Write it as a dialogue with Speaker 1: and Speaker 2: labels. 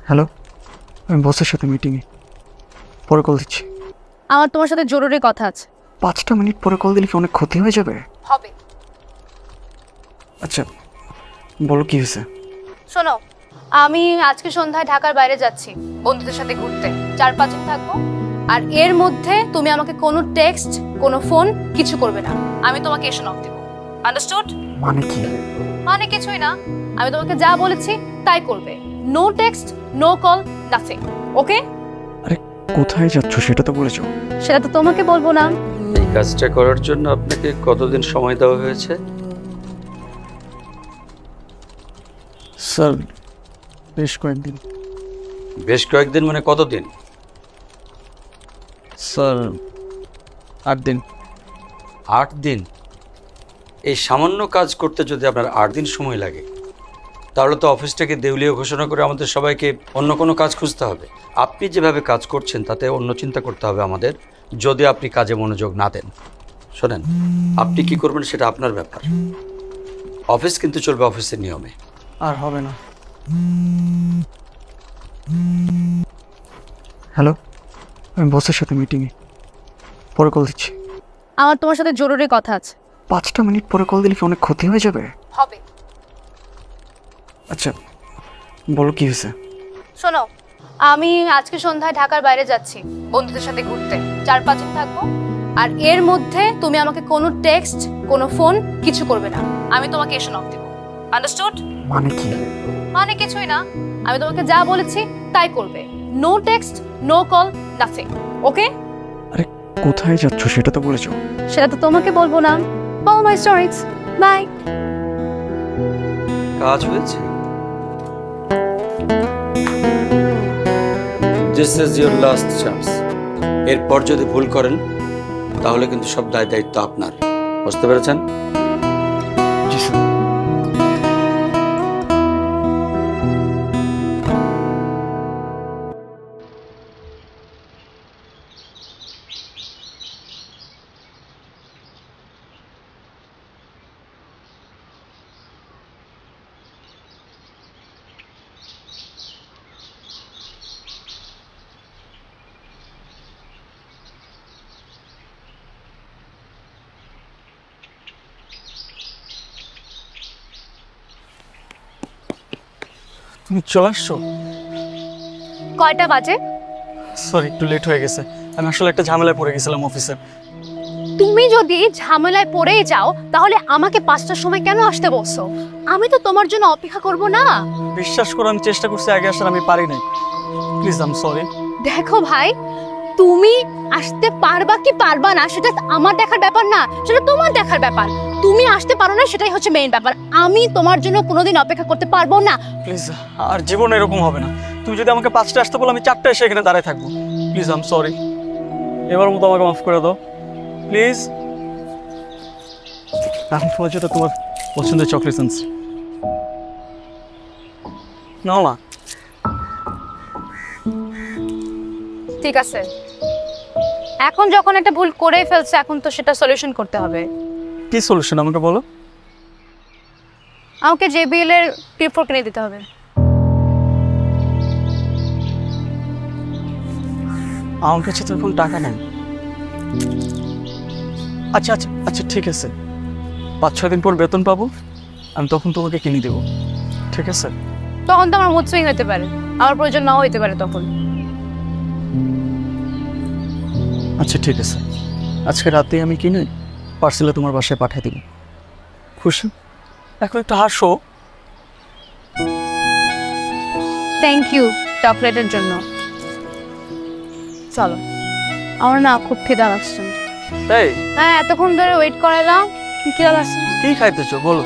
Speaker 1: Hello, আমি বসের সাথে মিটিংয়ে, পরে কল দিচ্ছি।
Speaker 2: আমার তোমার সাথে জরুরি কথা আছে।
Speaker 1: 5টা মিনিট পরে কল দিলে কি অনেক ক্ষতি হয়ে যাবে?
Speaker 2: হবে।
Speaker 1: আচ্ছা বলো কি হয়েছে।
Speaker 2: শোনো, আমি আজকে সন্ধ্যায় ঢাকার বাইরে যাচ্ছি বন্ধুদের সাথে ঘুরতে, 4-5 দিন থাকবো। আর এর মধ্যে তুমি আমাকে কোনো টেক্সট, কোনো ফোন কিছু করবে না। আমি তোমাকে এসে নক দেবো। আন্ডারস্টুড?
Speaker 1: মানে কি?
Speaker 2: মানে কিছুই না, আমি তোমাকে যা বলেছি তাই করবে। No text, no call, nothing. Okay?
Speaker 1: আরে কোথায় যাচ্ছ সেটা তো বলেছো।
Speaker 2: সেটা তো তোমাকে বলবো না।
Speaker 3: এই কাজটা করার জন্য আপনাকে কতদিন সময় দেওয়া হয়েছে?
Speaker 1: স্যার বেশ কয়েকদিন।
Speaker 3: বেশ কয়েকদিন মানে কতদিন?
Speaker 1: স্যার 8 দিন।
Speaker 3: 8 দিন? এই সামান্য কাজ করতে যদি আপনার 8 দিন সময় লাগে, তাহলে তো অফিসটাকে দেউলিয়া ঘোষণা করে আমাদের সবাইকে অন্য কোনো কাজ খুঁজতে হবে। আপনি যেভাবে কাজ করছেন তাতে অন্য চিন্তা করতে হবে আমাদের, যদি আপনি কাজে মনোযোগ না দেন। শোনেন, আপনি কি করবেন সেটা আপনার ব্যাপার। অফিস কিন্তু চলবে অফিসের নিয়মে।
Speaker 1: আর হবে না। হ্যালো, আমি বসের সাথে মিটিংয়ে, পরে কল দিচ্ছি।
Speaker 2: আমার তোমার সাথে জরুরি কথা আছে।
Speaker 1: 5টা মিনিট পরে কল দিলে কি অনেক ক্ষতি হয়ে যাবে?
Speaker 2: হবে।
Speaker 1: আচ্ছা বলো কি হয়েছে।
Speaker 2: শোনো, আমি আজকে সন্ধ্যায় ঢাকার বাইরে যাচ্ছি বন্ধুদের সাথে ঘুরতে, 4-5 দিন থাকবো। আর এর মধ্যে তুমি আমাকে কোনো টেক্সট, কোনো ফোন কিছু করবে না। আমি তোমাকে এসে নক দেবো। আন্ডারস্টুড?
Speaker 1: মানে কি?
Speaker 2: মানে কিছুই না, আমি তোমাকে যা বলেছি তাই করবে। No text, no call, nothing. Okay?
Speaker 1: আরে কোথায় যাচ্ছ সেটা তো বলেছো।
Speaker 2: সেটা তো তোমাকে বলবো না। Follow my stories. বাই।
Speaker 3: কাজ হয়েছে। This is your last chance. এরপর যদি ভুল করেন তাহলে কিন্তু সব দায় দায়িত্ব আপনার। বুঝতে পেরেছেন?
Speaker 1: জি স্যার। তুমি চলে আসছো?
Speaker 2: কয়টা বাজে?
Speaker 1: সরি একটু লেট হয়ে গেছে, আমি আসলে একটা ঝামেলায় পড়ে গেছিলাম অফিসে।
Speaker 2: তুমি যদি ঝামেলায় পড়েই যাও তাহলে আমাকে 5টার সময় কেন আসতে বলছো? আমি তো তোমার জন্য অপেক্ষা করব না।
Speaker 1: বিশ্বাস করো আমি চেষ্টা করছি আগে আসার, আমি পারি নাই। Please I am sorry.
Speaker 2: দেখো ভাই, তুমি আসতে পারবা কি পারবা না সেটা আমার দেখার ব্যাপার না, সেটা তোমার দেখার ব্যাপার। তুমি আসতে পারো না সেটাই হচ্ছে মেইন ব্যাপার। আমি তোমার জন্য কোনোদিন অপেক্ষা করতে পারবো না।
Speaker 1: প্লিজ, আর জীবনে এরকম হবে না। তুমি যদি আমাকে 5টায় আসতে বলো আমি 4টায় এসে এখানে দাঁড়ায় থাকবো। প্লিজ আই এম সরি, এবার মতো আমাকে মাফ করে দাও প্লিজ। আমি তোমার জন্য তোমার পছন্দের চকলেট আনছি, নাও না।
Speaker 2: ঠিক আছে, এখন যখন একটা ভুল করেই ফেলছে এখন তো সেটা সলিউশন করতে হবে।
Speaker 1: কি সলিউশন আমাকে বলো।
Speaker 2: আমাকে JBL এর T4 কিনে দিতে হবে।
Speaker 1: আমার কাছে তো এখন টাকা নেই। আচ্ছা আচ্ছা আচ্ছা ঠিক আছে, 5-6 দিন পর বেতন পাবো, আমি তখন তোমাকে কিনে দেবো, ঠিক আছে?
Speaker 2: তখন তো আমার মুড সুইং হতে পারে, আমার প্রয়োজন নাও হতে পারে তখন।
Speaker 1: আচ্ছা ঠিক আছে, আজকে রাতেই আমি কিনে পার্সেলে তোমার বাসায় পাঠিয়ে দিব। খুশি? এখন একটু হাসো।
Speaker 2: থ্যাংক ইউ চকলেটের জন্য। চলো, আমার না খুব খিদা লাগছে।
Speaker 1: এই
Speaker 2: হ্যাঁ, এতক্ষণ ধরে ওয়েট করালাম, খিদা লাগছে।
Speaker 1: কি খাইতেছো বলো?